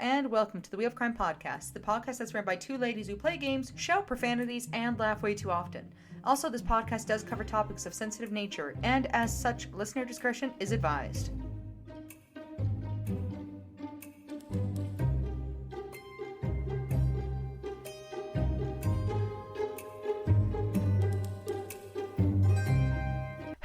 and welcome to the Wheel of Crime podcast, the podcast that's run by two ladies who play games, shout profanities, and laugh way too often. Also, this podcast does cover topics of sensitive nature, and as such, listener discretion is advised.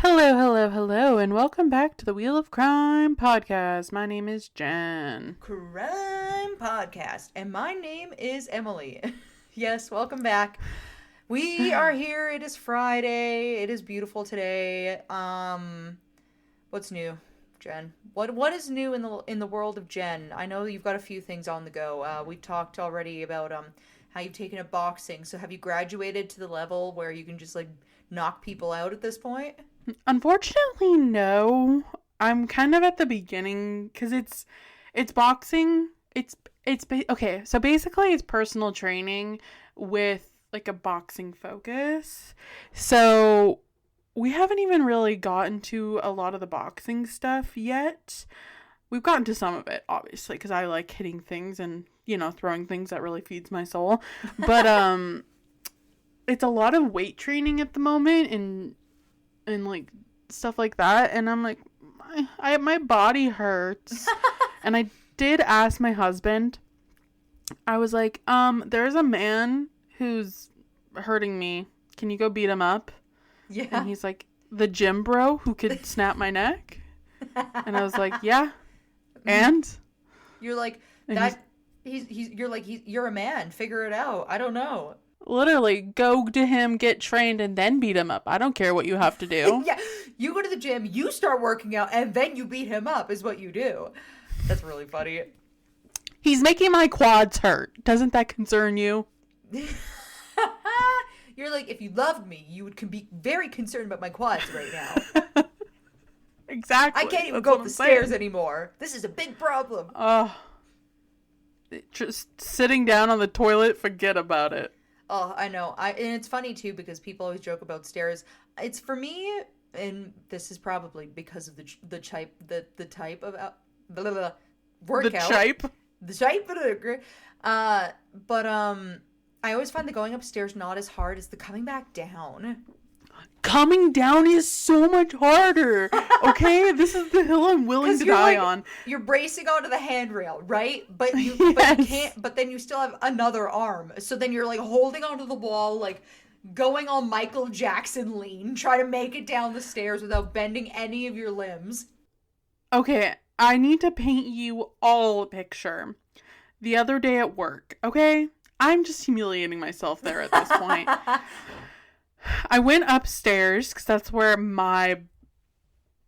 Hello, and welcome back to the Wheel of Crime podcast. My name is Jenn. Crime podcast, and my name is Emily. Yes, welcome back. We are here. It is Friday. It is beautiful today. What's new, Jenn? What is new in the world of Jenn? I know you've got a few things on the go. We talked already about how you've taken up boxing. So have you graduated to the level where you can just like knock people out at this point? Unfortunately, no. I'm kind of at the beginning because it's boxing. Okay. So basically, it's personal training with like a boxing focus. So we haven't even really gotten to a lot of the boxing stuff yet. We've gotten to some of it, obviously, because I like hitting things and throwing things. That really feeds my soul. But it's a lot of weight training at the moment and like stuff like that, and I'm like, my body hurts. And I did ask my husband. I was like, there's a man who's hurting me. Can you go beat him up? Yeah. And he's like, the gym bro who could snap my neck. And I was like, yeah. And you're like that. You're a man. Figure it out. I don't know. Literally, go to him, get trained, and then beat him up. I don't care what you have to do. Yeah, you go to the gym, you start working out, and then you beat him up is what you do. That's really funny. He's making my quads hurt. Doesn't that concern you? You're like, if you loved me, you would be very concerned about my quads right now. Exactly. I can't even go up the stairs anymore. This is a big problem. Just sitting down on the toilet, forget about it. Oh, I know. And it's funny, too, because people always joke about stairs. It's for me, and this is probably because of the type of workout. The type. But I always find the going upstairs not as hard as the coming back down. Coming down is so much harder. Okay, this is the hill I'm willing to die on. You're bracing onto the handrail, right? But you can't. But then you still have another arm. So then you're like holding onto the wall, like going all Michael Jackson lean, trying to make it down the stairs without bending any of your limbs. Okay, I need to paint you all a picture. The other day at work, okay? I'm just humiliating myself there at this point. I went upstairs because that's where my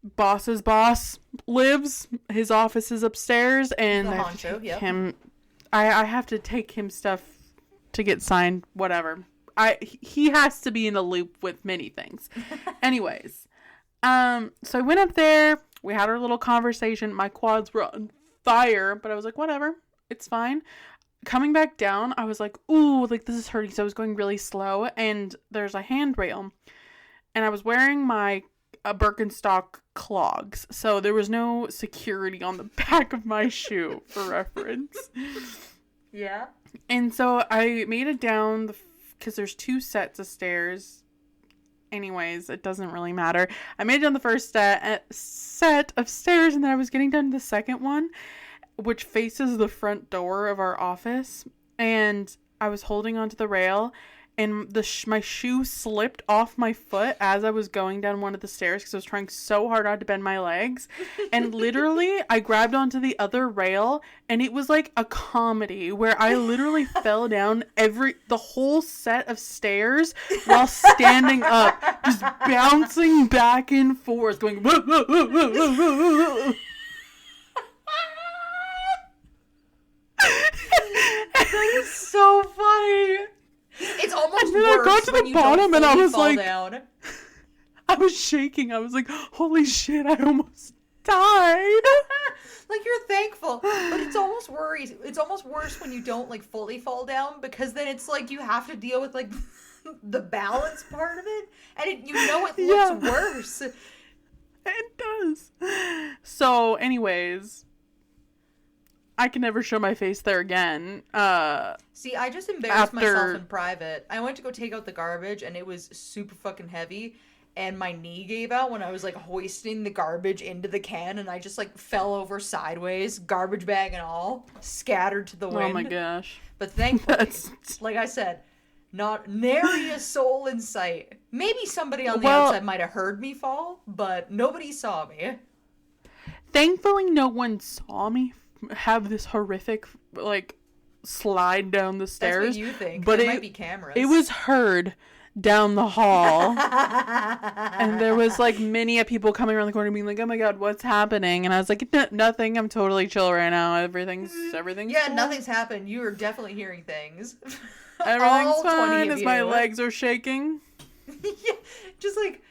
boss's boss lives. His office is upstairs, and the honcho, yep. I have to take him stuff to get signed, whatever. He has to be in a loop with many things. Anyways, so I went up there. We had our little conversation. My quads were on fire, but I was like, whatever, it's fine. Coming back down, I was like, ooh, like this is hurting. So I was going really slow, and there's a handrail, and I was wearing my Birkenstock clogs, so there was no security on the back of my shoe for reference. Yeah. And so I made it down because there's two sets of stairs. Anyways, it doesn't really matter. I made it down the first set of stairs, and then I was getting down to the second one, which faces the front door of our office, and I was holding onto the rail, and my shoe slipped off my foot as I was going down one of the stairs because I was trying so hard not to bend my legs, and literally I grabbed onto the other rail, and it was like a comedy where I literally fell down the whole set of stairs while standing up, just bouncing back and forth, going whoa, whoa, whoa, whoa, whoa, whoa, whoa. That is so funny. It's almost and then worse I got to when the you bottom don't and I was fall like, down. I was shaking. I was like, holy shit, I almost died. Like, you're thankful, but it's almost worries. It's almost worse when you don't like fully fall down, because then it's like you have to deal with like the balance part of it, and it looks worse. It does. So, anyways, I can never show my face there again. See, I just embarrassed myself in private. I went to go take out the garbage, and it was super fucking heavy, and my knee gave out when I was, like, hoisting the garbage into the can, and I just, like, fell over sideways, garbage bag and all, scattered to the wind. Oh my gosh. But thankfully, like I said, not nary a soul in sight. Maybe somebody on the outside might have heard me fall, but nobody saw me. Thankfully, no one saw me have this horrific, like, slide down the stairs. That's what you think. But it might be cameras. It was heard down the hall. And there was, like, many people coming around the corner being like, oh my god, what's happening? And I was like, nothing. I'm totally chill right now. Everything's yeah, cool. Nothing's happened. You are definitely hearing things. Everything's fine as my legs are shaking. Yeah, just, like,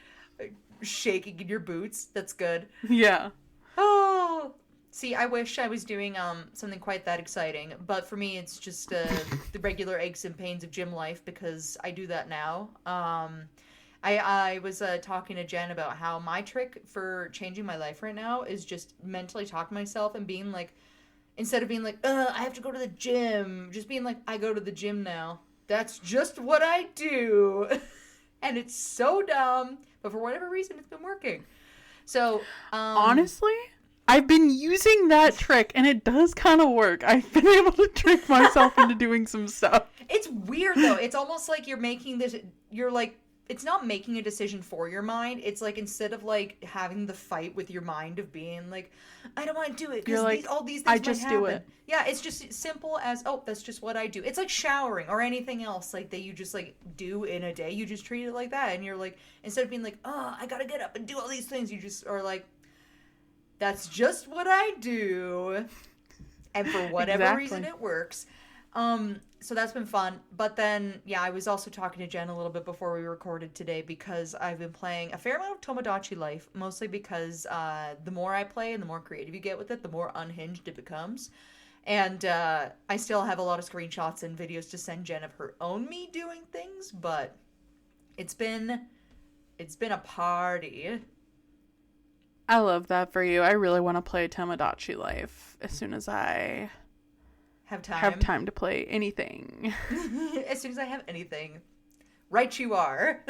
shaking in your boots. That's good. Yeah. Oh, see, I wish I was doing something quite that exciting, but for me, it's just the regular aches and pains of gym life because I do that now. I was talking to Jenn about how my trick for changing my life right now is just mentally talking to myself and being like, instead of being like, I have to go to the gym, just being like, I go to the gym now. That's just what I do. And it's so dumb, but for whatever reason, it's been working. So, honestly, I've been using that trick, and it does kind of work. I've been able to trick myself into doing some stuff. It's weird, though. It's almost like you're making this, you're like, it's not making a decision for your mind. It's like, instead of like having the fight with your mind of being like, I don't want to do it because like, all these things I might just happen. do it. Yeah, it's just simple as, oh, that's just what I do. It's like showering or anything else like that you just like do in a day. You just treat it like that. And you're like, instead of being like, oh, I got to get up and do all these things, you just are like, that's just what I do. And for whatever reason, it works. So that's been fun. But then, yeah, I was also talking to Jenn a little bit before we recorded today because I've been playing a fair amount of Tomodachi Life, mostly because the more I play and the more creative you get with it, the more unhinged it becomes. And I still have a lot of screenshots and videos to send Jenn of her own me doing things, but it's been a party. I love that for you. I really want to play Tomodachi Life as soon as I have time to play anything. As soon as I have anything. Right you are.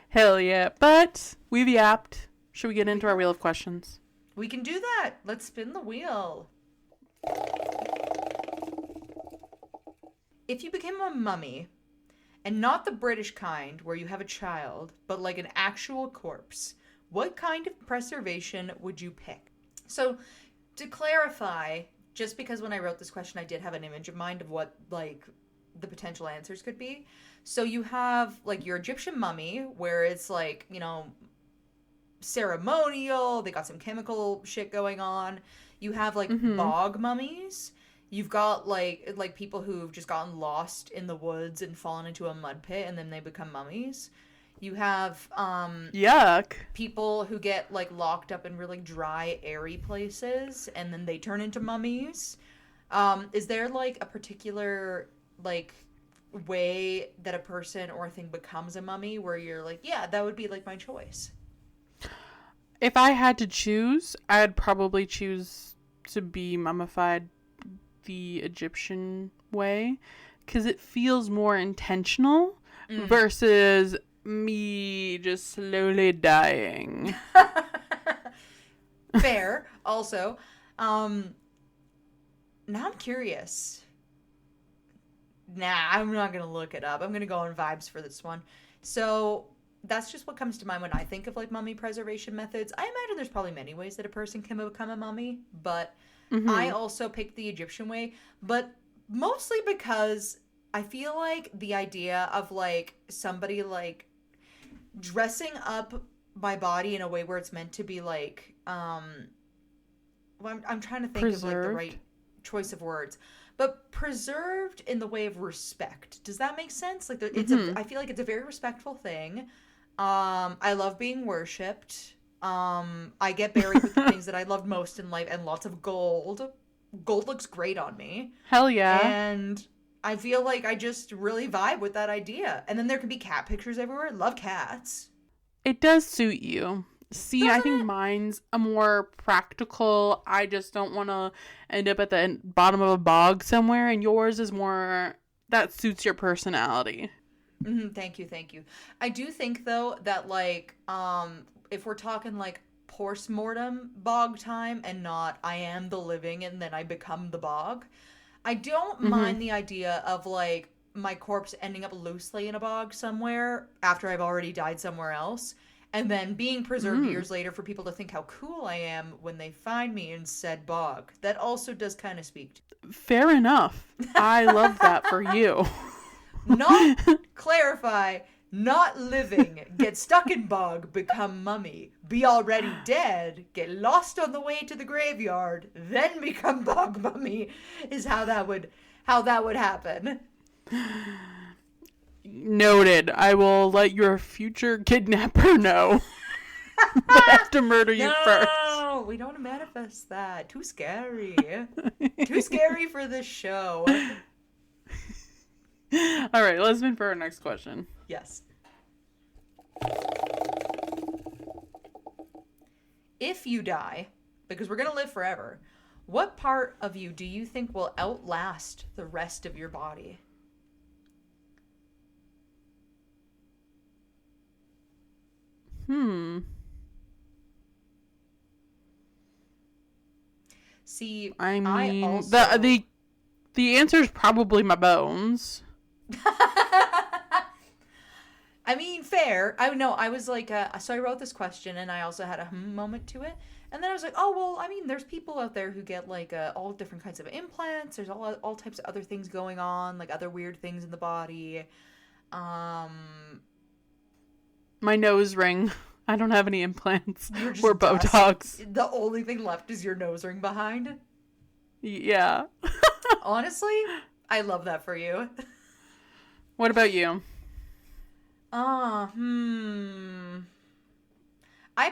Hell yeah. But we've yapped. Should we get into our wheel of questions? We can do that. Let's spin the wheel. If you became a mummy, and not the British kind where you have a child, but like an actual corpse, what kind of preservation would you pick? So, to clarify, just because when I wrote this question, I did have an image in mind of what, like, the potential answers could be. So you have, like, your Egyptian mummy, where it's, like, you know, ceremonial, they got some chemical shit going on. You have, like, bog mummies. You've got, like people who've just gotten lost in the woods and fallen into a mud pit, and then they become mummies. You have, yuck. People who get, like, locked up in really dry, airy places, and then they turn into mummies. Is there, like, a particular, like, way that a person or a thing becomes a mummy where you're like, yeah, that would be, like, my choice? If I had to choose, I'd probably choose to be mummified the Egyptian way, because it feels more intentional versus me just slowly dying. Fair. Also, now I'm curious. Nah, I'm not gonna look it up. I'm gonna go on vibes for this one. So that's just what comes to mind when I think of, like, mummy preservation methods. I imagine there's probably many ways that a person can become a mummy, but I also picked the Egyptian way, but mostly because I feel like the idea of, like, somebody, like, dressing up my body in a way where it's meant to be, like, well, I'm trying to think preserved. of, like, the right choice of words, but preserved in the way of respect. Does that make sense? Like, it's I feel like it's a very respectful thing. I love being worshipped. I get buried with the things that I loved most in life, and lots of gold. Gold looks great on me. Hell yeah. And I feel like I just really vibe with that idea. And then there can be cat pictures everywhere. Love cats. It does suit you. See, I think mine's a more practical, I just don't want to end up at the bottom of a bog somewhere, and yours is more, that suits your personality. Thank you, thank you. I do think though that like if we're talking like post-mortem bog time and not I am the living and then I become the bog, I don't mind the idea of like my corpse ending up loosely in a bog somewhere after I've already died somewhere else and then being preserved years later for people to think how cool I am when they find me in said bog. That also does kind of speak to Fair enough. I love that for you. not clarify, not living, get stuck in bog, become mummy, be already dead, get lost on the way to the graveyard, then become bog mummy is how that would happen. Noted. I will let your future kidnapper know. I have to murder you first. No, we don't manifest that. Too scary. Too scary for this show. All right, let's move for our next question. Yes. If you die, because we're going to live forever, what part of you do you think will outlast the rest of your body? See, I mean, I also... the answer is probably my bones. I mean, fair. I know. I was like, so I wrote this question, and I also had a moment to it, and then I was like, oh well. I mean, there's people out there who get like all different kinds of implants. There's all types of other things going on, like other weird things in the body. My nose ring. I don't have any implants or dust. Botox. The only thing left is your nose ring behind. Yeah. Honestly, I love that for you. What about you? I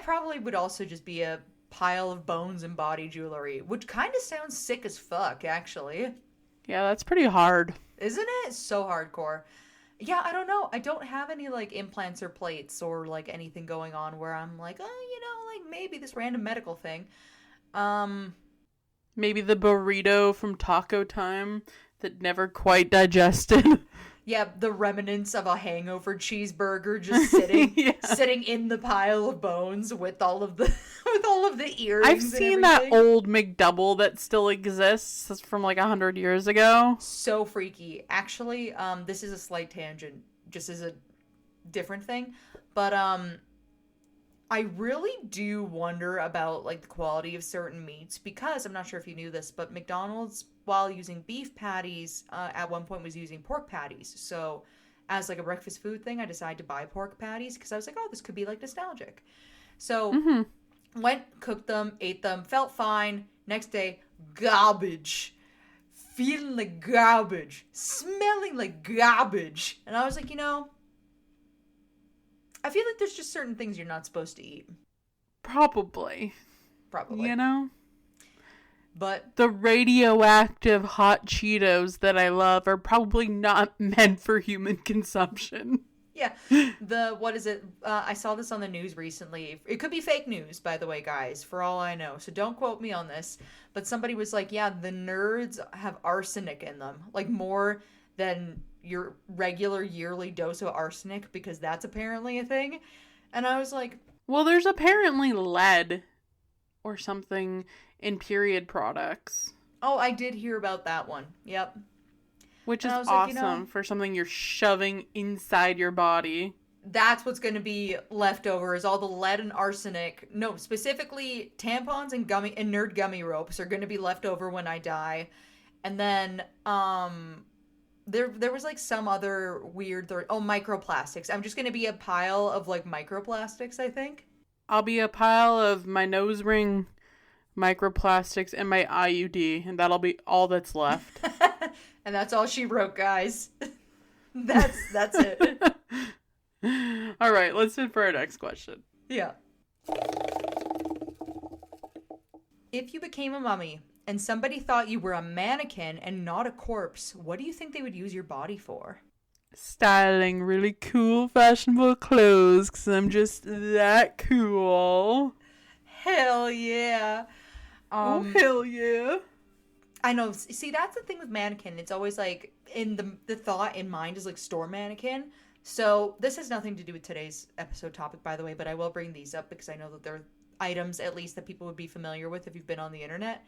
probably would also just be a pile of bones and body jewelry, which kind of sounds sick as fuck, actually. Yeah, that's pretty hard. Isn't it? So hardcore. Yeah, I don't know. I don't have any, like, implants or plates or, like, anything going on where I'm like, oh, like, maybe this random medical thing. Maybe the burrito from Taco Time that never quite digested. Yeah, the remnants of a hangover cheeseburger just sitting sitting in the pile of bones with all of the earrings. I've seen that old McDouble that still exists from like 100 years ago. So freaky. Actually, this is a slight tangent, just as a different thing, but I really do wonder about like the quality of certain meats because I'm not sure if you knew this, but McDonald's, while using beef patties, at one point was using pork patties. So as like a breakfast food thing, I decided to buy pork patties because I was like, oh, this could be like nostalgic. So went, cooked them, ate them, felt fine. Next day, garbage. Feeling like garbage. Smelling like garbage. And I was like, I feel like there's just certain things you're not supposed to eat. Probably. But the radioactive hot Cheetos that I love are probably not meant for human consumption. Yeah. What is it? I saw this on the news recently. It could be fake news, by the way, guys, for all I know. So don't quote me on this. But somebody was like, yeah, the nerds have arsenic in them. Like more than your regular yearly dose of arsenic, because that's apparently a thing. And I was like, well, there's apparently lead or something in period products. Oh, I did hear about that one. Yep. Which is awesome for something you're shoving inside your body. That's what's going to be left over is all the lead and arsenic. No, specifically tampons and nerd gummy ropes are going to be left over when I die. And then there was like some other weird microplastics. I'm just going to be a pile of like microplastics, I think. I'll be a pile of my nose ring, microplastics, and my IUD, and that'll be all that's left. And that's all she wrote, guys. That's it. All right, let's move for our next question. Yeah. If you became a mummy and somebody thought you were a mannequin and not a corpse, what do you think they would use your body for? styling really cool, fashionable clothes because I'm just that cool. Hell yeah. Oh, hell yeah. I know. See, that's the thing with mannequin. It's always like in the thought in mind is like store mannequin. So this has nothing to do with today's episode topic, by the way, but I will bring these up because I know that they're items at least that people would be familiar with if you've been on the internet.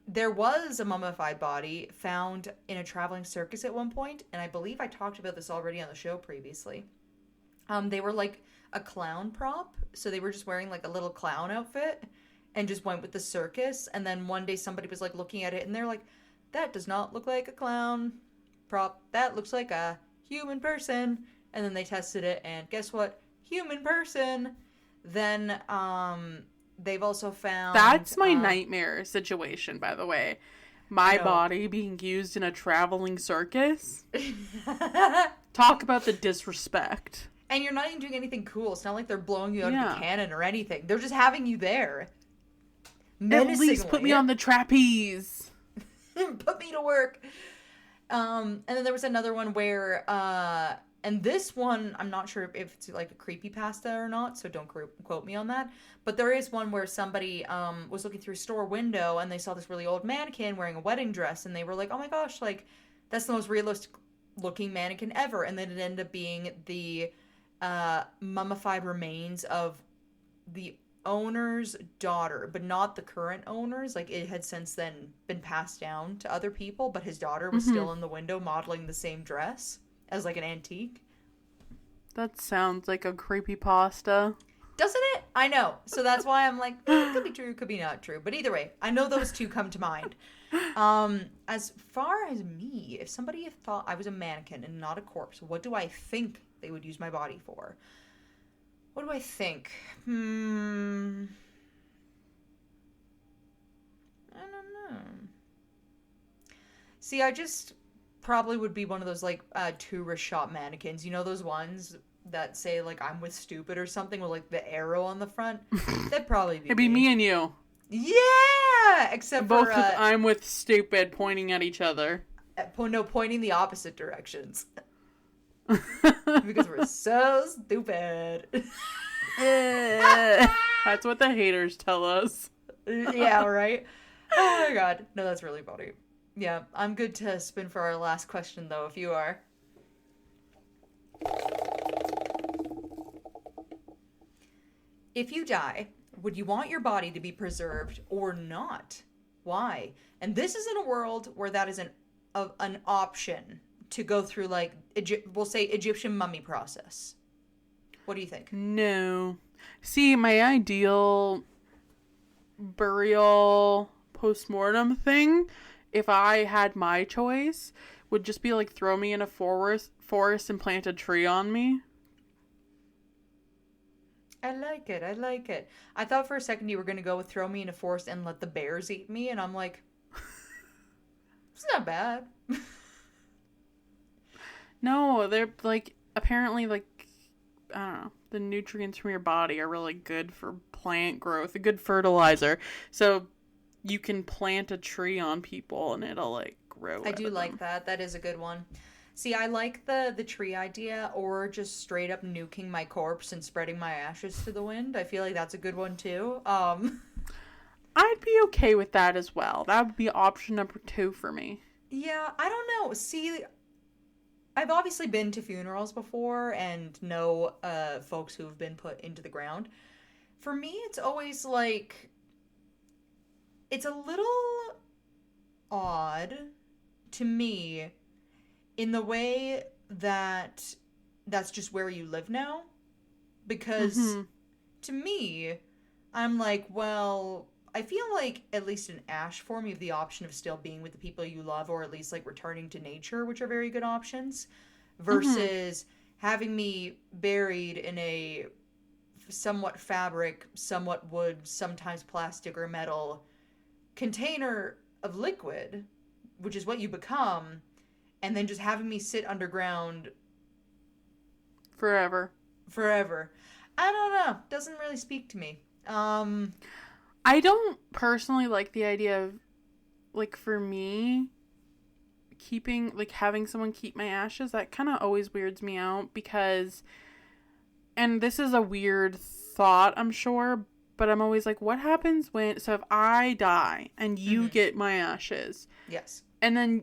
There was a mummified body found in a traveling circus at one point, and I believe I talked about this already on the show previously. They were like a clown prop, so they were just wearing like a little clown outfit and just went with the circus. And then one day somebody was like looking at it and they're like, that does not look like a clown prop. That looks like a human person. And then they tested it and guess what? Human person. Then they've also found That's my nightmare situation, by the way. My body being used in a traveling circus. Talk about the disrespect. And you're not even doing anything cool. It's not like they're blowing you out of a cannon or anything. They're just having you there. At least put me on the trapeze. Put me to work. And then there was another one where, and this one, I'm not sure if it's like a creepypasta or not, so don't quote me on that. But there is one where somebody was looking through a store window and they saw this really old mannequin wearing a wedding dress, and they were like, oh my gosh, like, that's the most realistic looking mannequin ever. And then it ended up being the mummified remains of the owner's daughter, but not the current owners. Like, it had since then been passed down to other people, but his daughter was still in the window modeling the same dress as like an antique. That sounds like a creepypasta. Doesn't it? I know. So that's why I'm like, it could be true, could be not true. But either way, I know those two come to mind. As far as me, if somebody thought I was a mannequin and not a corpse, what do I think they would use my body for? What do I think? I don't know. See, I just probably would be one of those, like, tourist shop mannequins. You know those ones that say, like, I'm with stupid or something with, like, the arrow on the front? That'd probably be It'd be me and you. Yeah! Except both for... with I'm with stupid pointing at each other. No, pointing the opposite directions. Because we're so stupid. That's what the haters tell us. Yeah, right? Oh my god. No, that's really funny. Yeah, I'm good to spin for our last question, though, if you are. If you die, would you want your body to be preserved or not? Why? And this is in a world where that is an option to go through, like, we'll say Egyptian mummy process. What do you think? No. See, my ideal burial postmortem thing, if I had my choice, would just be like throw me in a forest and plant a tree on me. I like it. I thought for a second you were going to go with throw me in a forest and let the bears eat me, and I'm like, it's not bad. No, they're like, apparently, like, I don't know, the nutrients from your body are really good for plant growth, a good fertilizer. So you can plant a tree on people and it'll, like, grow. I do like that. That is a good one. See, I like the tree idea, or just straight up nuking my corpse and spreading my ashes to the wind. I feel like that's a good one too. I'd be okay with that as well. That would be option number 2 for me. Yeah, I don't know. See, I've obviously been to funerals before and know folks who have been put into the ground. For me, it's always like, it's a little odd to me in the way that that's just where you live now. Because to me, I'm like, well, I feel like at least in ash form, you have the option of still being with the people you love, or at least like returning to nature, which are very good options, versus having me buried in a somewhat fabric, somewhat wood, sometimes plastic or metal container of liquid, which is what you become, and then just having me sit underground forever. I don't know. Doesn't really speak to me. I don't personally like the idea of, like, for me, having someone keep my ashes, that kind of always weirds me out because, and this is a weird thought, I'm sure, but I'm always like, what happens so if I die and you get my ashes, yes, and then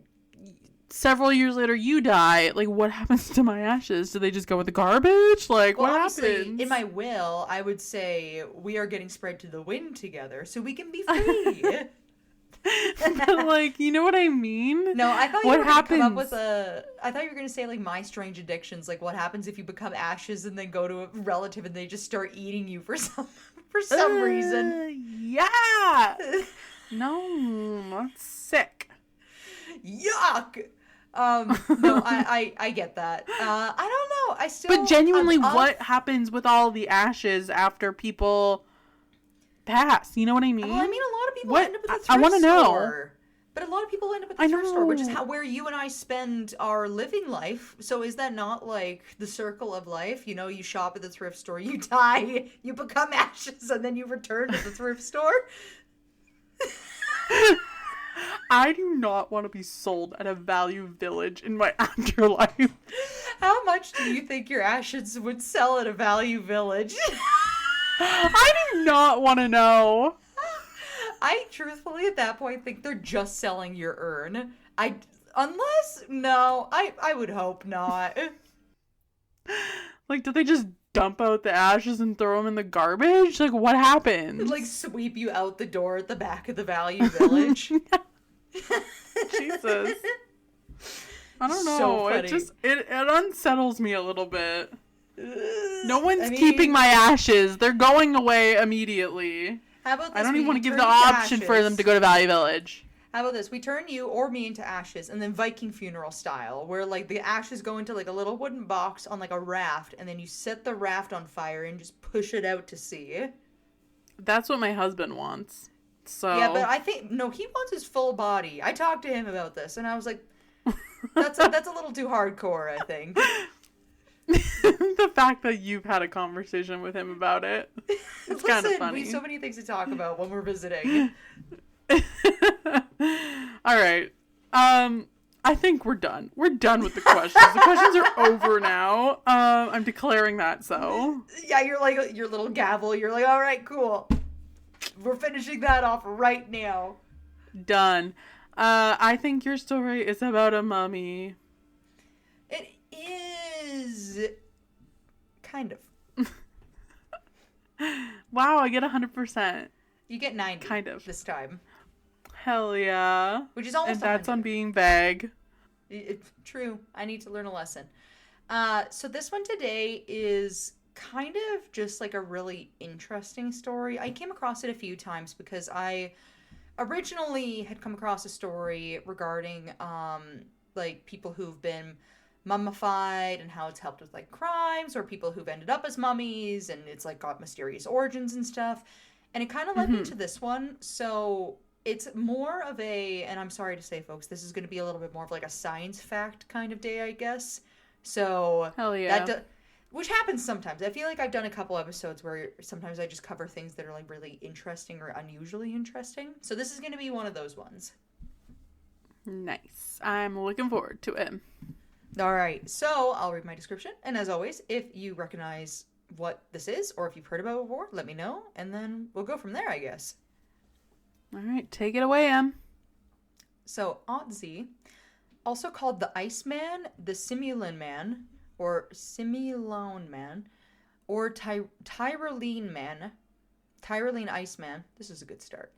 several years later you die, like, what happens to my ashes? Do they just go with the garbage? Like, well, what obviously, happens? in my will, I would say we are getting spread to the wind together so we can be free. But, like, you know what I mean? No, I thought you what were happens? gonna come up with I thought you were gonna say, like, My Strange Addictions, like what happens if you become ashes and then go to a relative and they just start eating you for some reason. Yeah. No, that's sick. Yuck. No, I get that. I don't know. I still. But genuinely, what happens with all the ashes after people pass? You know what I mean? Well, I mean, a lot of people end up at the thrift I want to know. store. But a lot of people end up at the thrift store, which is where you and I spend our living life. So is that not like the circle of life? You know, you shop at the thrift store, you die, you become ashes, and then you return to the thrift store. I do not want to be sold at a Value Village in my afterlife. How much do you think your ashes would sell at a Value Village? I do not want to know. I truthfully at that point think they're just selling your urn. I would hope not. Like, do they just dump out the ashes and throw them in the garbage? Like, what happens? Like, sweep you out the door at the back of the Value Village. Jesus. I don't know. So It unsettles me a little bit. No one's keeping my ashes. They're going away immediately. How about this? I don't even want to give the option for them to go to Value Village. How about this? We turn you or me into ashes, and then Viking funeral style, where like the ashes go into like a little wooden box on like a raft, and then you set the raft on fire and just push it out to sea. That's what my husband wants. So yeah, but I think no, he wants his full body. I talked to him about this, and I was like, that's a little too hardcore, I think. The fact that you've had a conversation with him about it, it's kind of funny. We have so many things to talk about when we're visiting. All right. I think we're done. We're done with the questions. The questions are over now. I'm declaring that so. Yeah, you're like your little gavel. You're like, all right, cool. We're finishing that off right now. Done. I think your story is about a mummy. It is kind of. Wow, I get 100%. You get 90 kind of this time. Hell yeah. Which is almost and that's 100. on being vague. It's true. I need to learn a lesson. So this one today is kind of just like a really interesting story. I came across it a few times because I originally had come across a story regarding like people who've been mummified and how it's helped with like crimes, or people who've ended up as mummies and it's like got mysterious origins and stuff. And it kind of led me to this one. So it's more of and I'm sorry to say, folks, this is going to be a little bit more of like a science fact kind of day, I guess. So hell yeah. Which happens sometimes. I feel like I've done a couple episodes where sometimes I just cover things that are like really interesting or unusually interesting. So this is going to be one of those ones. Nice. I'm looking forward to it. All right. So I'll read my description. And as always, if you recognize what this is or if you've heard about it before, let me know. And then we'll go from there, I guess. All right. Take it away, Em. So Ötzi, also called the Iceman, the Simulan Man, or Similone Man, or Tyrolean Man, Tyrolean Iceman, this is a good start,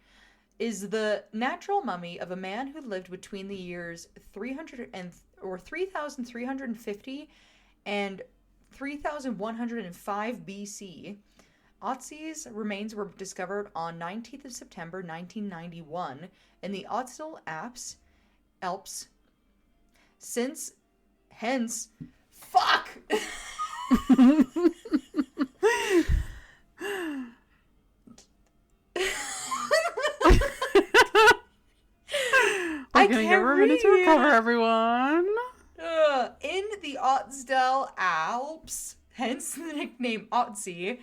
is the natural mummy of a man who lived between the years 3,350 and 3,105 BC. Ötzi's remains were discovered on 19th of September 1991 in the Ötzi Alps. Hence, fuck! I can't give her a minute to recover, everyone. In the Ötzi Alps, hence the nickname Ötzi,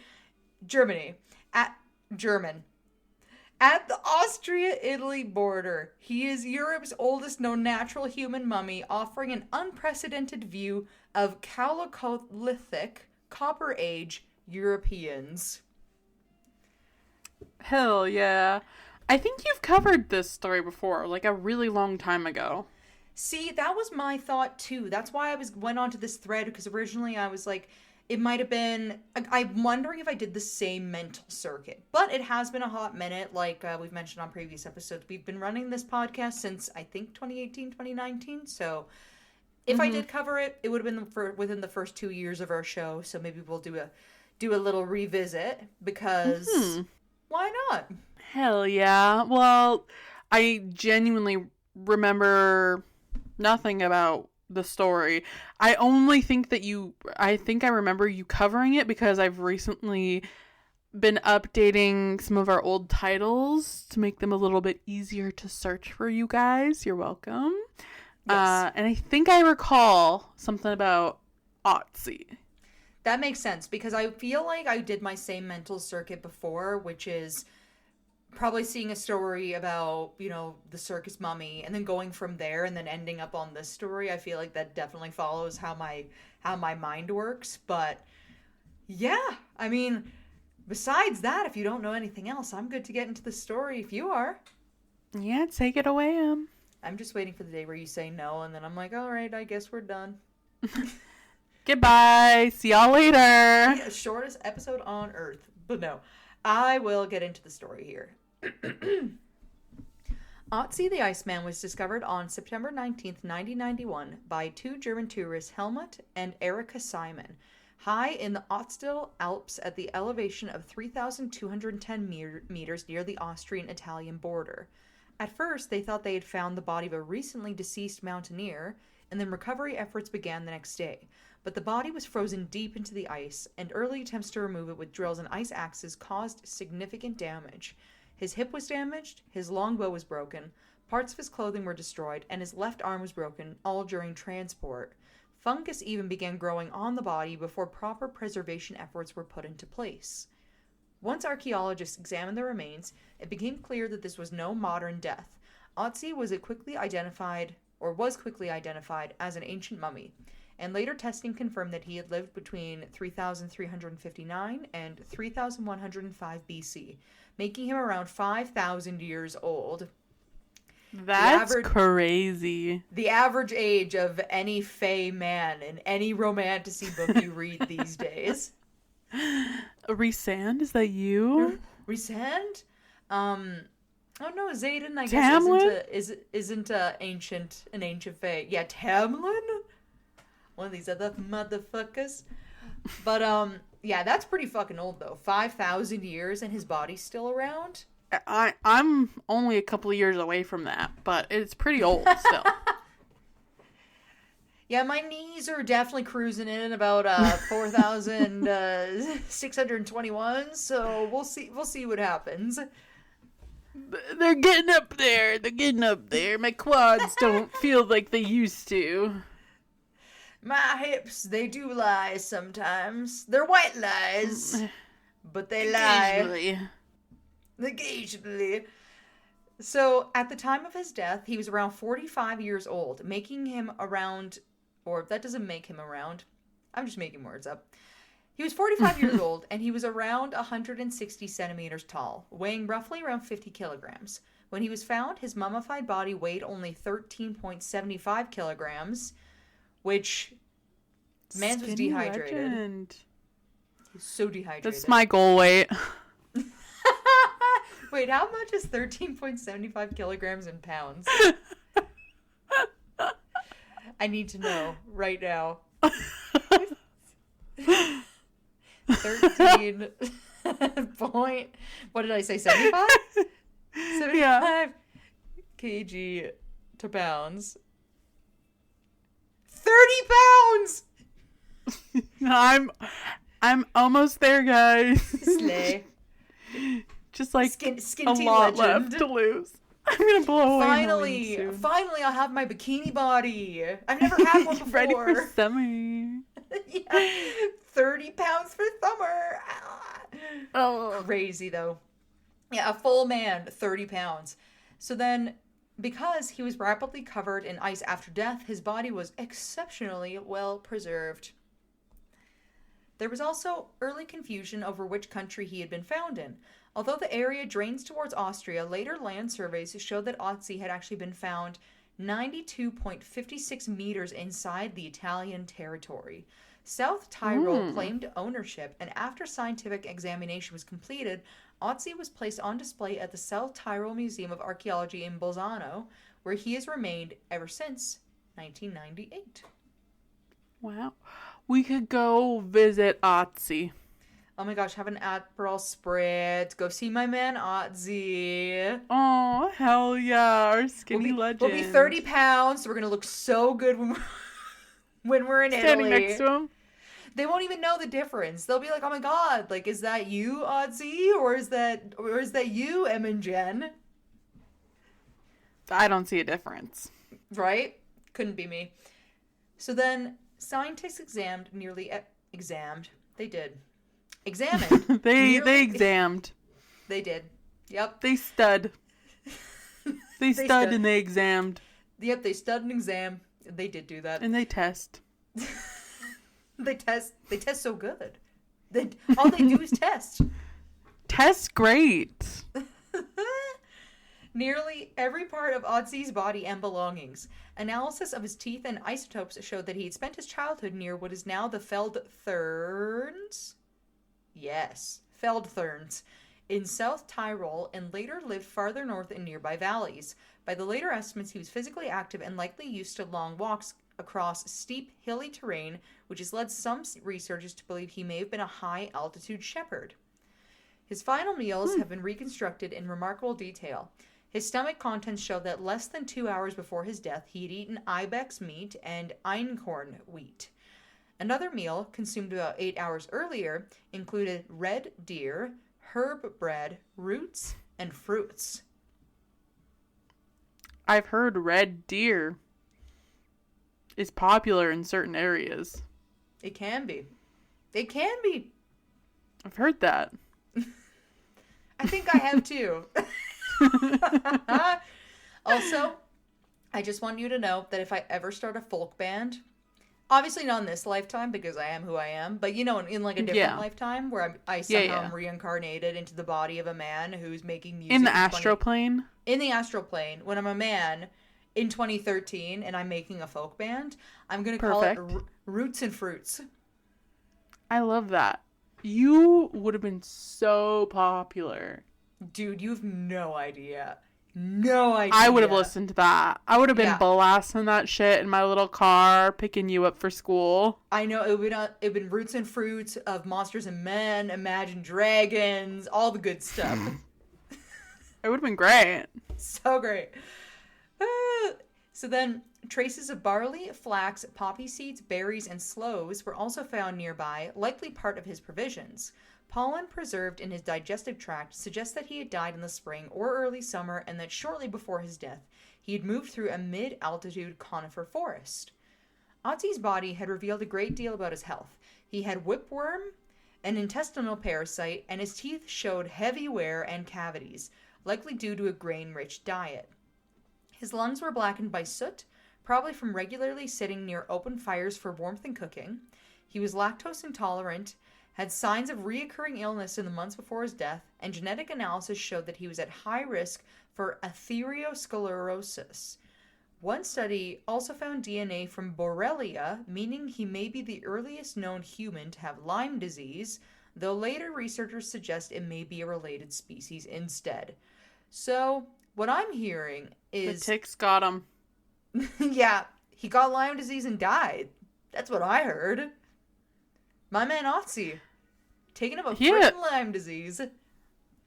Germany, German. At the Austria-Italy border, he is Europe's oldest known natural human mummy, offering an unprecedented view of Chalcolithic Copper Age Europeans. Hell yeah. I think you've covered this story before, like a really long time ago. See, that was my thought too. That's why went on to this thread, because originally I was like, it might have been, I'm wondering if I did the same mental circuit. But it has been a hot minute, like we've mentioned on previous episodes. We've been running this podcast since, I think, 2018, 2019. So if I did cover it, it would have been within the first 2 years of our show. So maybe we'll do a little revisit, because why not? Hell yeah. Well, I genuinely remember nothing about the story. I only think that I remember you covering it because I've recently been updating some of our old titles to make them a little bit easier to search for you guys. You're welcome. Yes. And I think I recall something about Ötzi. That makes sense, because I feel like I did my same mental circuit before, which is probably seeing a story about, the circus mummy, and then going from there and then ending up on this story. I feel like that definitely follows how my mind works. But yeah, I mean, besides that, if you don't know anything else, I'm good to get into the story if you are. Yeah, take it away, Em. I'm just waiting for the day where you say no, and then I'm like, all right, I guess we're done. Goodbye. See y'all later. Yeah, shortest episode on Earth. But no, I will get into the story here. Ötzi the Iceman was discovered on September 19th, 1991 by two German tourists, Helmut and Erika Simon, high in the Ötzi Alps at the elevation of 3,210 meters near the Austrian-Italian border. At first, they thought they had found the body of a recently deceased mountaineer, and then recovery efforts began the next day. But the body was frozen deep into the ice, and early attempts to remove it with drills and ice axes caused significant damage. His hip was damaged, his longbow was broken, parts of his clothing were destroyed, and his left arm was broken, all during transport. Fungus even began growing on the body before proper preservation efforts were put into place. Once archaeologists examined the remains, it became clear that this was no modern death. Ötzi was quickly identified as an ancient mummy, and later testing confirmed that he had lived between 3,359 and 3,105 BC, making him around 5,000 years old. That's crazy. The average age of any fey man in any romantasy book you read these days. Rhysand, is that you? Rhysand? Oh no, Xaden, I Tamlin? guess isn't an ancient fae. Yeah, Tamlin? One of these other motherfuckers. But yeah, that's pretty fucking old though. 5,000 years and his body's still around? I'm only a couple of years away from that, but it's pretty old still. Yeah, my knees are definitely cruising in about 4,621, so we'll see what happens. They're getting up there. My quads don't feel like they used to. My hips, they do lie sometimes. They're white lies, but they lie. Occasionally. So, at the time of his death, he was around 45 years old, making him around, or that doesn't make him around, I'm just making words up. He was 45 years old, and he was around 160 centimeters tall, weighing roughly around 50 kilograms. When he was found, his mummified body weighed only 13.75 kilograms, which, man was dehydrated. Legend. He's so dehydrated. That's my goal weight. Wait, how much is 13.75 kilograms in pounds? I need to know right now. 13 point, what did I say, 75? 75 Yeah. kg to pounds. 30 pounds! I'm almost there, guys. Slay. Just like Skin a teen lot legend. left to lose. I'm gonna blow away. Finally, I'll have my bikini body. I've never had one before. Ready for summer. Yeah, 30 pounds for summer. Oh, Crazy though. Yeah, a full man, 30 pounds. So then, because he was rapidly covered in ice after death, his body was exceptionally well preserved. There was also early confusion over which country he had been found in. Although the area drains towards Austria, later land surveys showed that Ötzi had actually been found 92.56 meters inside the Italian territory. South Tyrol claimed ownership, and after scientific examination was completed, Ötzi was placed on display at the South Tyrol Museum of Archaeology in Bolzano, where he has remained ever since 1998. Wow. We could go visit Ötzi. Oh my gosh, have an Aperol Spritz. Go see my man Ötzi. Oh, hell yeah. Our skinny legend. We'll be 30 pounds, so we're going to look so good when we're in Standing Italy. next to him. They won't even know the difference. They'll be like, "Oh my god, like is that you, Ötzi, or is that you, Em and Jenn?" I don't see a difference. Right? Couldn't be me. So then scientists they did. Examined. they examined. They did. Yep. They stud. They stud and they examined. Yep, they stud and exam. They did do that. And they test. They test so good. All they do is test. Test great. Nearly every part of Ötzi's body and belongings. Analysis of his teeth and isotopes showed that he had spent his childhood near what is now the Feldtherns. Yes, Feldtherns. In South Tyrol, and later lived farther north in nearby valleys. By the later estimates, he was physically active and likely used to long walks across steep, hilly terrain, which has led some researchers to believe he may have been a high-altitude shepherd. His final meals have been reconstructed in remarkable detail. His stomach contents show that less than 2 hours before his death, he had eaten ibex meat and einkorn wheat. Another meal, consumed about 8 hours earlier, included red deer, herb bread, roots, and fruits. I've heard red deer is popular in certain areas. It can be. It can be. I've heard that. I think I have too. Also, I just want you to know that if I ever start a folk band, obviously not in this lifetime because I am who I am, but in like a different lifetime where I somehow am reincarnated into the body of a man who's making music. In the astral plane? In the astral plane, when I'm a man in 2013 and I'm making a folk band, I'm going to call it Roots and Fruits. I love that. You would have been so popular. Dude, you have no idea. No idea. I would have listened to that. I would have been blasting that shit in my little car, picking you up for school. I know. It would have been Roots and Fruits of Monsters and Men, Imagine Dragons, all the good stuff. It would have been great. So great. So then, traces of barley, flax, poppy seeds, berries, and sloes were also found nearby, likely part of his provisions. Pollen preserved in his digestive tract suggests that he had died in the spring or early summer and that shortly before his death, he had moved through a mid-altitude conifer forest. Ötzi's body had revealed a great deal about his health. He had whipworm, an intestinal parasite, and his teeth showed heavy wear and cavities, likely due to a grain-rich diet. His lungs were blackened by soot, probably from regularly sitting near open fires for warmth and cooking. He was lactose intolerant, had signs of reoccurring illness in the months before his death, and genetic analysis showed that he was at high risk for atherosclerosis. One study also found DNA from Borrelia, meaning he may be the earliest known human to have Lyme disease, though later researchers suggest it may be a related species instead. So, what I'm hearing is... The ticks got him. Yeah, he got Lyme disease and died. That's what I heard. My man Ötzi. Taking up a freaking Lyme disease.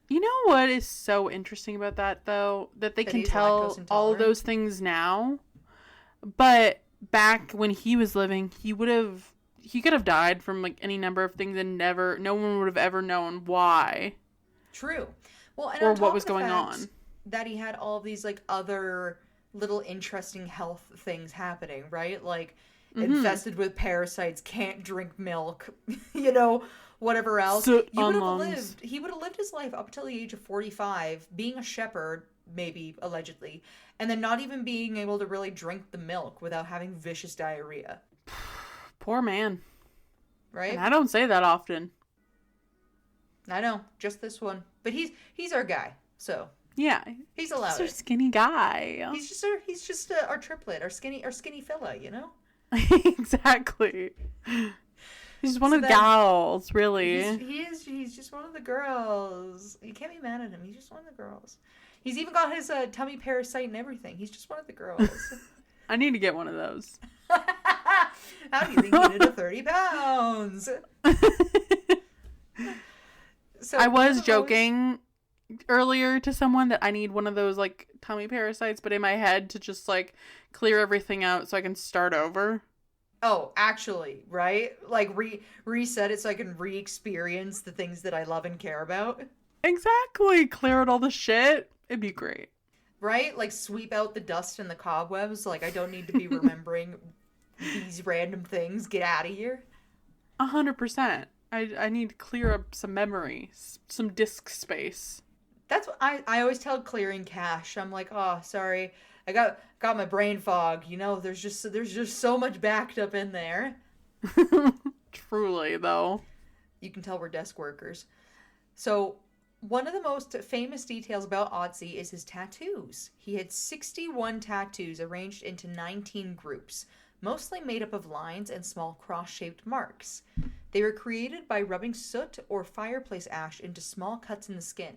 You know what is so interesting about that, though? That they can tell all those things now. But back when he was living, he could have died from like any number of things and no one would have ever known why. True. Well, and or what was going on. That he had all of these like other little interesting health things happening, right? Like infested with parasites, can't drink milk, you know, whatever else. Soot He on would have lungs. lived. He would have lived his life up until the age of 45, being a shepherd, maybe allegedly, and then not even being able to really drink the milk without having vicious diarrhea. Poor man. Right? And I don't say that often. I know, just this one, but he's our guy, so Yeah. he's allowed He's our it. skinny guy. He's just our triplet, our skinny fella, you know. Exactly. He's one So of the then- gals, really. He's just one of the girls. You can't be mad at him. He's just one of the girls. He's even got his tummy parasite and everything. He's just one of the girls. I need to get one of those. How do you think he did a 30 pounds? So I was joking earlier to someone that I need one of those like tummy parasites, but in my head to just like clear everything out so I can start over. Oh, actually, right? Like reset it so I can re-experience the things that I love and care about. Exactly. Clear out all the shit. It'd be great. Right? Like sweep out the dust and the cobwebs. Like I don't need to be remembering these random things. Get out of here. 100%. I need to clear up some memory, some disk space. That's what I always tell clearing cache. I'm like, oh, sorry, I got my brain fog. You know, there's just so much backed up in there. Truly, though. You can tell we're desk workers. So one of the most famous details about Ötzi is his tattoos. He had 61 tattoos arranged into 19 groups, mostly made up of lines and small cross-shaped marks. They were created by rubbing soot or fireplace ash into small cuts in the skin.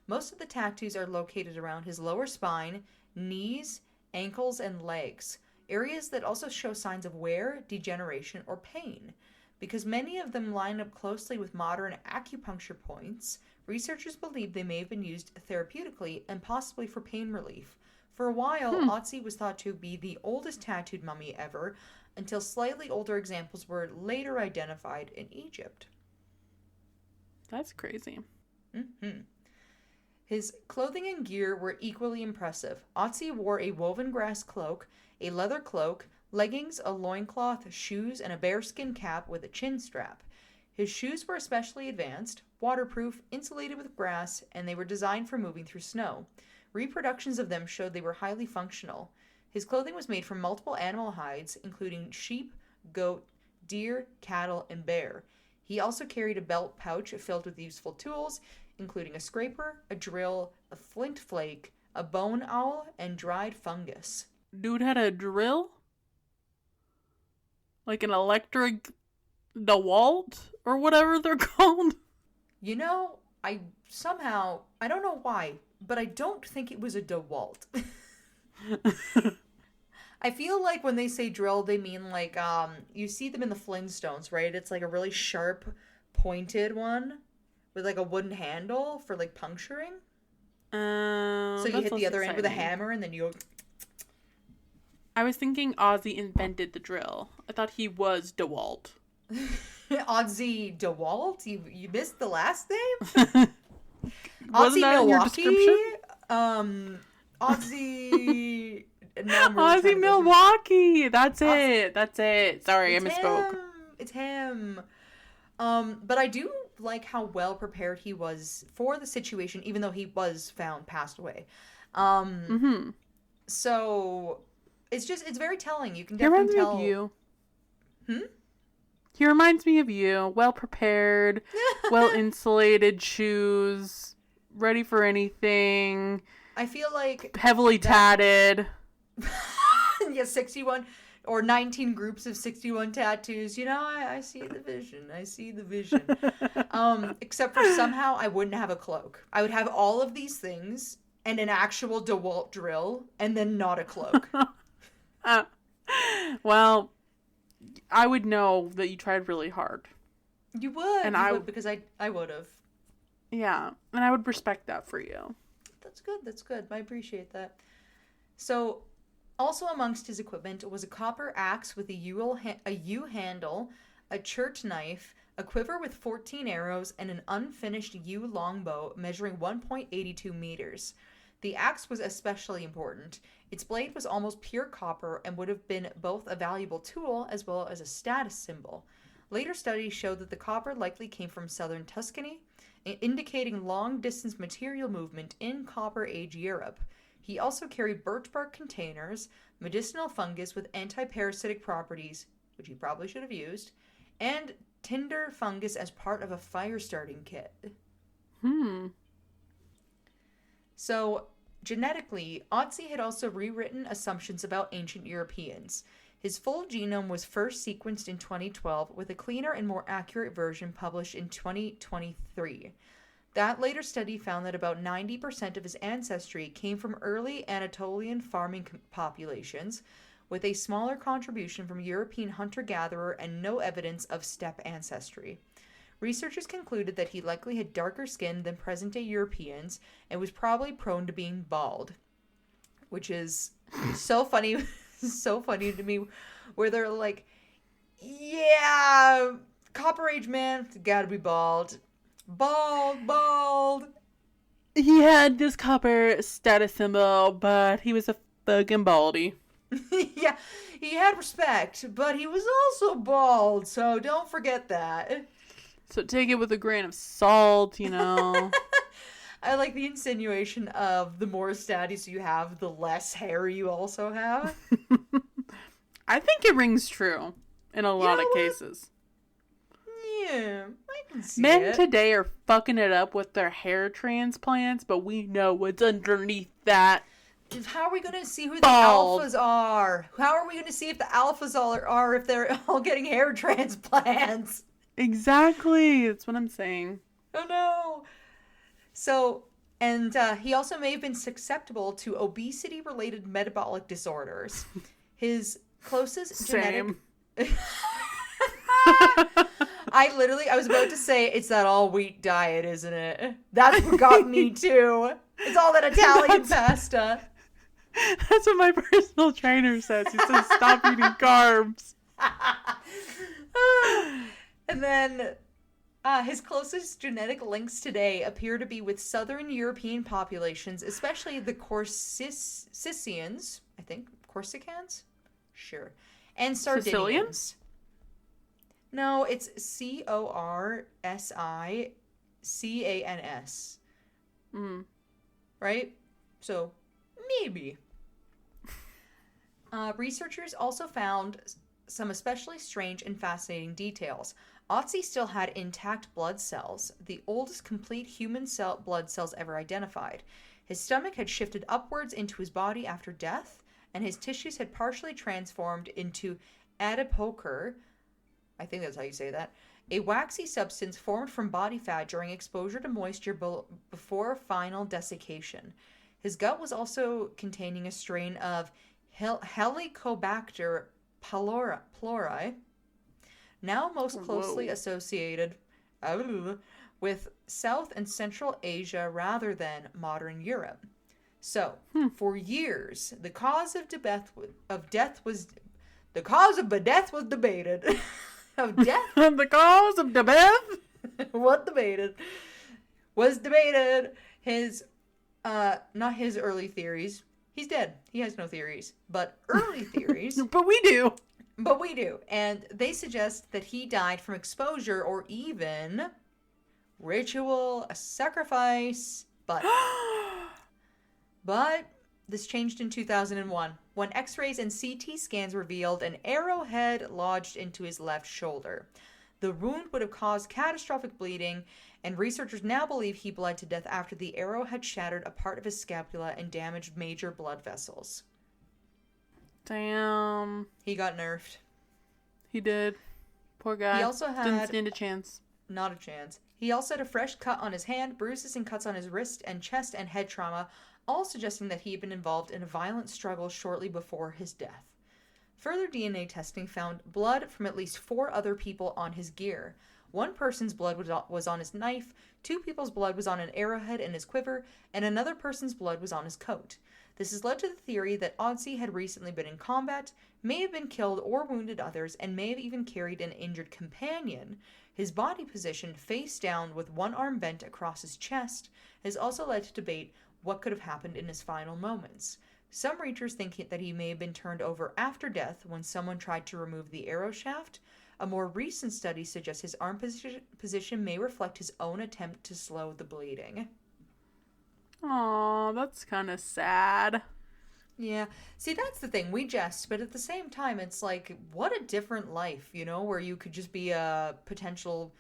Most of the tattoos are located around his lower spine, knees, ankles, and legs, areas that also show signs of wear, degeneration, or pain. Because many of them line up closely with modern acupuncture points, researchers believe they may have been used therapeutically and possibly for pain relief. For a while, Ötzi was thought to be the oldest tattooed mummy ever, until slightly older examples were later identified in Egypt. That's crazy. Mm-hmm. His clothing and gear were equally impressive. Ötzi wore a woven grass cloak, a leather cloak, leggings, a loincloth, shoes, and a bearskin cap with a chin strap. His shoes were especially advanced, waterproof, insulated with grass, and they were designed for moving through snow. Reproductions of them showed they were highly functional. His clothing was made from multiple animal hides, including sheep, goat, deer, cattle, and bear. He also carried a belt pouch filled with useful tools, including a scraper, a drill, a flint flake, a bone awl, and dried fungus. Dude had a drill? Like an electric DeWalt? Or whatever they're called? You know, I don't know why, but I don't think it was a DeWalt. I feel like when they say drill, they mean like, you see them in the Flintstones, right? It's like a really sharp, pointed one with like a wooden handle for like puncturing. So you hit the other end with a hammer and then you go... I was thinking Ozzy invented the drill. I thought he was DeWalt. Ötzi DeWalt? You missed the last name? Wasn't that in your description? Ötzi... Ozzy Milwaukee. That's it. That's it. Sorry, I misspoke. It's him. But I do like how well prepared he was for the situation, even though he was found passed away. So it's very telling. You can definitely tell. He reminds me of you. He reminds me of you. Well prepared, well insulated shoes, ready for anything. I feel like heavily tatted. Yeah, 61 or 19 groups of 61 tattoos. You know, I see the vision. Except for somehow I wouldn't have a cloak. I would have all of these things and an actual DeWalt drill and then not a cloak. Well, I would know that you tried really hard. You would. And I would, because I would have. Yeah, and I would respect that for you. That's good. I appreciate that. So, also amongst his equipment was a copper axe with a yew handle, a chert knife, a quiver with 14 arrows, and an unfinished yew longbow measuring 1.82 meters. The axe was especially important. Its blade was almost pure copper and would have been both a valuable tool as well as a status symbol. Later studies showed that the copper likely came from southern Tuscany, indicating long-distance material movement in Copper Age Europe. He also carried birch bark containers, medicinal fungus with anti-parasitic properties, which he probably should have used, and tinder fungus as part of a fire-starting kit. So, genetically, Ötzi had also rewritten assumptions about ancient Europeans. His full genome was first sequenced in 2012, with a cleaner and more accurate version published in 2023. That later study found that about 90% of his ancestry came from early Anatolian farming populations, with a smaller contribution from European hunter-gatherer and no evidence of steppe ancestry. Researchers concluded that he likely had darker skin than present-day Europeans and was probably prone to being bald, which is so funny, so funny to me, where they're like, yeah, Copper Age man, gotta be bald. Bald. He had this copper status symbol, but he was a fucking baldy. Yeah, he had respect, but he was also bald, so don't forget that. So take it with a grain of salt, you know. I like the insinuation of the more status you have, the less hair you also have. I think it rings true in a lot of cases. Yeah, I can see Men it. today are fucking it up with their hair transplants, but we know what's underneath that. How are we going to see who the Bald. alphas are? How are we going to see if the alphas are if they're all getting hair transplants? Exactly. That's what I'm saying. Oh no. So, and he also may have been susceptible to obesity-related metabolic disorders. His closest genetic... I was about to say, it's that all-wheat diet, isn't it? That's what got me, too. It's all that Italian pasta. That's what my personal trainer says. He says, stop eating carbs. And then his closest genetic links today appear to be with southern European populations, especially the Corsicans, I think. Corsicans? Sure. And Sardinians. Sicilians? No, it's Corsicans. Right? So, maybe. Researchers also found some especially strange and fascinating details. Ötzi still had intact blood cells, the oldest complete human blood cells ever identified. His stomach had shifted upwards into his body after death, and his tissues had partially transformed into adipocere, I think that's how you say that, a waxy substance formed from body fat during exposure to moisture before final desiccation. His gut was also containing a strain of Helicobacter pylori, now most closely associated with South and Central Asia rather than modern Europe. So, for years, the cause of death was debated. Of death? The cause of the death? What debated? Was debated. His, not his early theories. He's dead. He has no theories. But early theories. But we do. And they suggest that he died from exposure or even ritual, a sacrifice. But this changed in 2001 when X-rays and CT scans revealed an arrowhead lodged into his left shoulder. The wound would have caused catastrophic bleeding, and researchers now believe he bled to death after the arrow had shattered a part of his scapula and damaged major blood vessels. Damn. He got nerfed. He did. Poor guy. He also didn't stand a chance. Not a chance. He also had a fresh cut on his hand, bruises and cuts on his wrist and chest, and head trauma, all suggesting that he had been involved in a violent struggle shortly before his death. Further DNA testing found blood from at least 4 other people on his gear. One person's blood was on his knife, 2 people's blood was on an arrowhead in his quiver, and another person's blood was on his coat. This has led to the theory that Ötzi had recently been in combat, may have been killed or wounded others, and may have even carried an injured companion. His body position, face down with one arm bent across his chest, has also led to debate what could have happened in his final moments. Some researchers think that he may have been turned over after death when someone tried to remove the arrow shaft. A more recent study suggests his arm position may reflect his own attempt to slow the bleeding. Aw, that's kind of sad. Yeah. See, that's the thing. We jest, but at the same time, it's like, what a different life, where you could just be a potential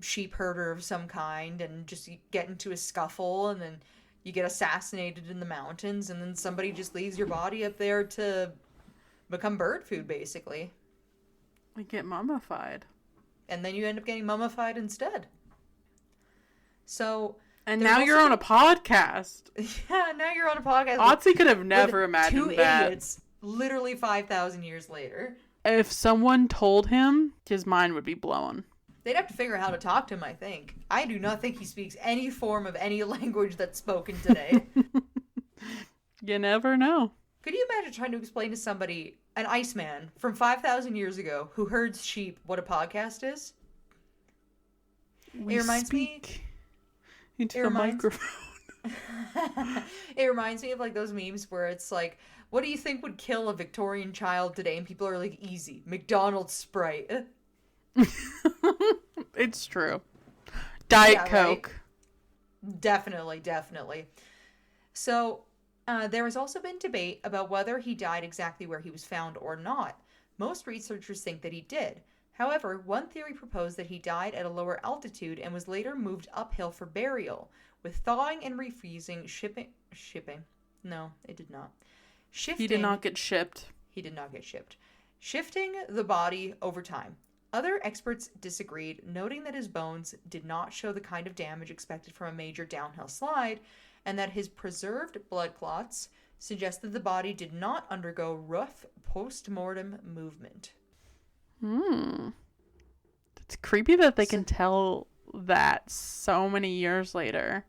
sheep herder of some kind and just get into a scuffle and then you get assassinated in the mountains and then somebody just leaves your body up there to become bird food, basically. We get mummified. And then you end up getting mummified instead. So... And now you're on a podcast. Yeah, now you're on a podcast. Ötzi could have never imagined that. 2 idiots, literally 5,000 years later. If someone told him, his mind would be blown. They'd have to figure out how to talk to him, I think. I do not think he speaks any form of any language that's spoken today. You never know. Could you imagine trying to explain to somebody, an Iceman from 5,000 years ago who herds sheep, what a podcast is? It reminds me... Into the microphone. It reminds me of like those memes where it's like, what do you think would kill a Victorian child today? And people are like, easy, McDonald's Sprite. It's true. Diet Coke. Right? Definitely. So there has also been debate about whether he died exactly where he was found or not. Most researchers think that he did. However, one theory proposed that he died at a lower altitude and was later moved uphill for burial, with thawing and refreezing shipping. No, it did not. Shifting. He did not get shipped. He did not get shipped. Shifting the body over time. Other experts disagreed, noting that his bones did not show the kind of damage expected from a major downhill slide, and that his preserved blood clots suggested the body did not undergo rough post-mortem movement. It's creepy that they can tell that so many years later.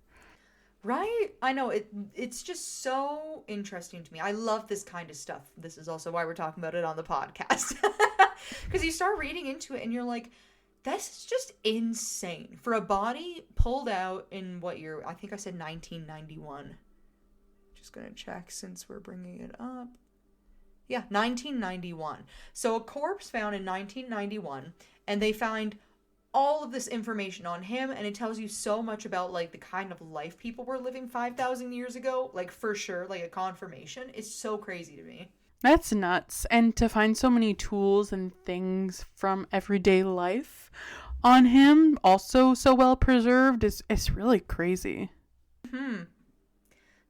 Right? I know. It's just so interesting to me. I love this kind of stuff. This is also why we're talking about it on the podcast. Because you start reading into it and you're like, this is just insane. For a body pulled out in what year? I think I said 1991. Just going to check since we're bringing it up. Yeah, 1991. So a corpse found in 1991, and they find all of this information on him, and it tells you so much about, like, the kind of life people were living 5,000 years ago. Like, for sure, like, a confirmation. It's so crazy to me. That's nuts. And to find so many tools and things from everyday life on him, also so well preserved, is really crazy.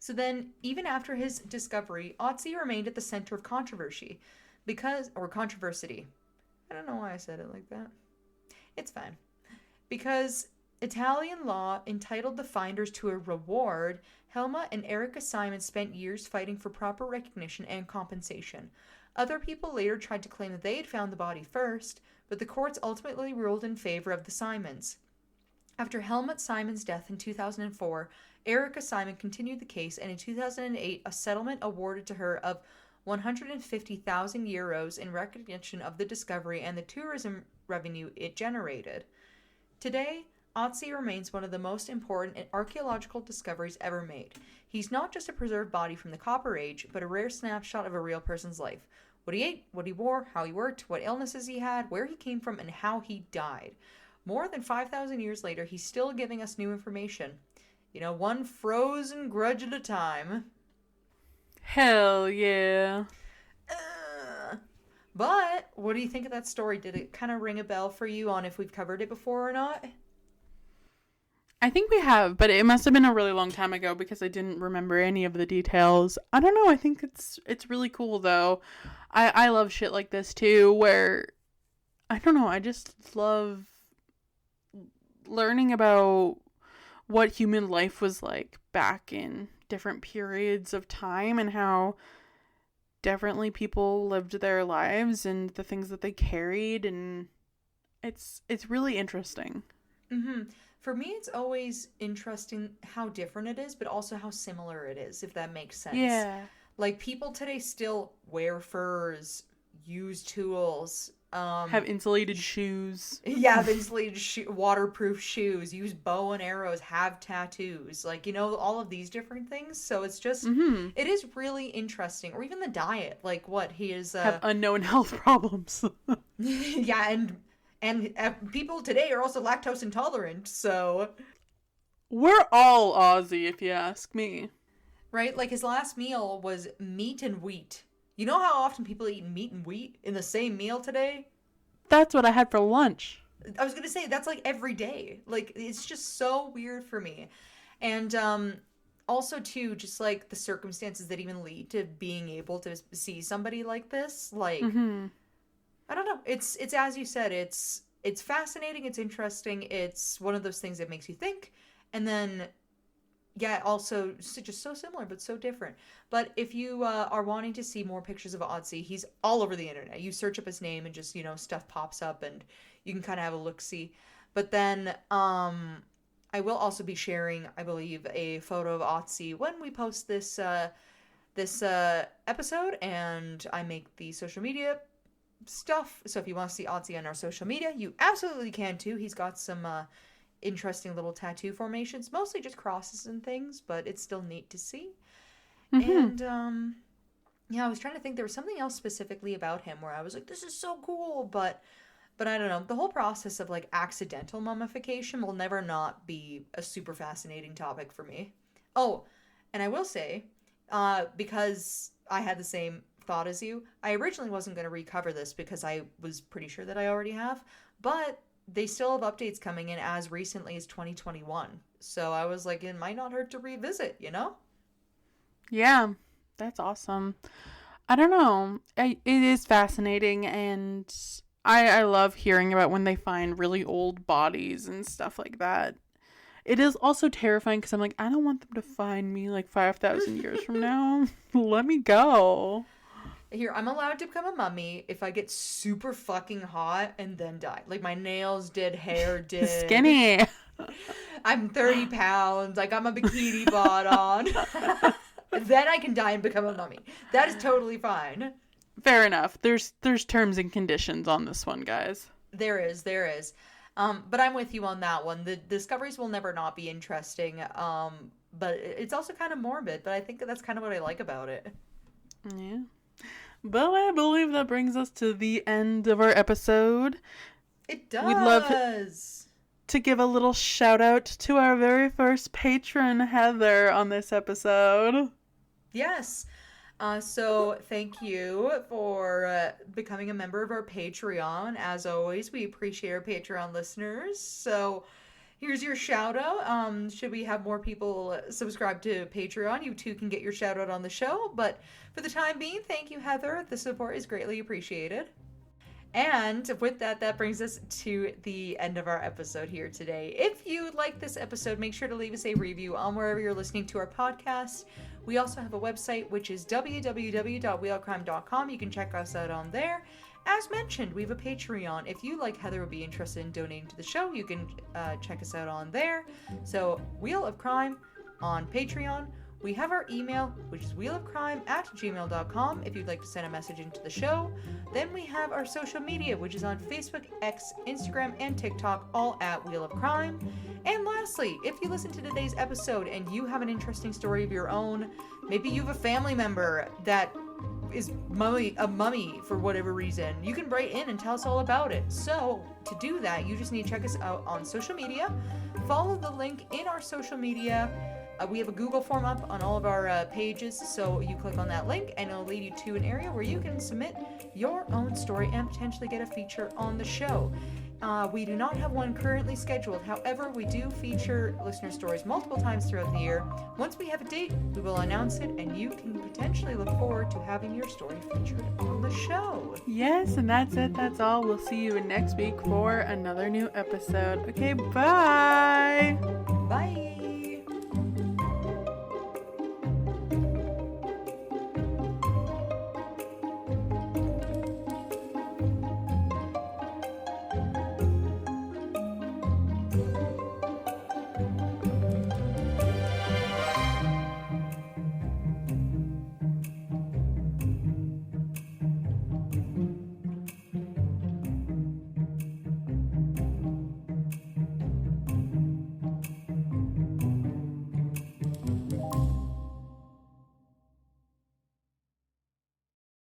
So then, even after his discovery, Ötzi remained at the center of controversy. Controversy. I don't know why I said it like that. It's fine. Because Italian law entitled the finders to a reward, Helma and Erika Simon spent years fighting for proper recognition and compensation. Other people later tried to claim that they had found the body first, but the courts ultimately ruled in favor of the Simons. After Helmut Simon's death in 2004, Erika Simon continued the case, and in 2008, a settlement awarded to her of 150,000 euros in recognition of the discovery and the tourism revenue it generated. Today, Ötzi remains one of the most important archaeological discoveries ever made. He's not just a preserved body from the Copper Age, but a rare snapshot of a real person's life. What he ate, what he wore, how he worked, what illnesses he had, where he came from, and how he died. More than 5,000 years later, he's still giving us new information. One frozen grudge at a time. Hell yeah. But, what do you think of that story? Did it kind of ring a bell for you on if we've covered it before or not? I think we have, but it must have been a really long time ago because I didn't remember any of the details. I don't know. I think it's really cool, though. I love shit like this, too, where, I don't know, I just love learning about what human life was like back in different periods of time and how differently people lived their lives and the things that they carried, and it's really interesting. For me, it's always interesting how different it is, but also how similar it is, if that makes sense. Yeah. Like, people today still wear furs, use tools. Have insulated shoes. Yeah, have insulated waterproof shoes, use bow and arrows, have tattoos, like, all of these different things. So it's just, it is really interesting. Or even the diet, like what he is... have unknown health problems. Yeah, and people today are also lactose intolerant, so... We're all Aussie, if you ask me. Right? Like, his last meal was meat and wheat. You know how often people eat meat and wheat in the same meal today? That's what I had for lunch. I was going to say, that's like every day. Like, it's just so weird for me. And also, too, just like the circumstances that even lead to being able to see somebody like this. Like, I don't know. It's as you said, it's fascinating. It's interesting. It's one of those things that makes you think. And then... yeah, also just so similar, but so different. But if you are wanting to see more pictures of Ötzi, he's all over the internet. You search up his name and just, stuff pops up and you can kind of have a look-see. But then I will also be sharing, I believe, a photo of Ötzi when we post this episode and I make the social media stuff. So if you want to see Ötzi on our social media, you absolutely can too. He's got some... interesting little tattoo formations, mostly just crosses and things, but it's still neat to see. And yeah, I was trying to think, there was something else specifically about him where I was like, this is so cool, but I don't know, the whole process of like accidental mummification will never not be a super fascinating topic for me. Oh, and I will say, because I had the same thought as you, I originally wasn't going to recover this because I was pretty sure that I already have, but they still have updates coming in as recently as 2021. So I was like, it might not hurt to revisit, Yeah, that's awesome. I don't know. It is fascinating, and I love hearing about when they find really old bodies and stuff like that. It is also terrifying because I'm like, I don't want them to find me like 5,000 years from now. Let me go. Here, I'm allowed to become a mummy if I get super fucking hot and then die. Like, my nails did, hair did. Skinny. I'm 30 pounds. I got my bikini bod on. Then I can die and become a mummy. That is totally fine. Fair enough. There's terms and conditions on this one, guys. There is. But I'm with you on that one. The discoveries will never not be interesting. But it's also kind of morbid. But I think that's kind of what I like about it. Yeah. But I believe that brings us to the end of our episode. It does. We'd love to give a little shout out to our very first patron, Heather, on this episode. Yes. So thank you for becoming a member of our Patreon. As always, we appreciate our Patreon listeners. So here's your shout out. Should we have more people subscribe to Patreon, you too can get your shout out on the show. But for the time being, thank you, Heather. The support is greatly appreciated. And with that, that brings us to the end of our episode here today. If you like this episode, make sure to leave us a review on wherever you're listening to our podcast. We also have a website, which is www.wheelofcrime.com. You can check us out on there. As mentioned, we have a Patreon. If you, like Heather, would be interested in donating to the show, you can check us out on there. So, Wheel of Crime on Patreon. We have our email, which is wheelofcrime@gmail.com, if you'd like to send a message into the show. Then we have our social media, which is on Facebook, X, Instagram, and TikTok, all at Wheel of Crime. And lastly, if you listen to today's episode and you have an interesting story of your own, maybe you have a family member that is a mummy for whatever reason, you can write in and tell us all about it. So to do that, you just need to check us out on social media. Follow the link in our social media. We have a Google form up on all of our pages, so you click on that link and it'll lead you to an area where you can submit your own story and potentially get a feature on the show. We do not have one currently scheduled. However, we do feature listener stories multiple times throughout the year. Once we have a date, we will announce it, and you can potentially look forward to having your story featured on the show. Yes, and that's it. That's all. We'll see you next week for another new episode. Okay, bye! Bye!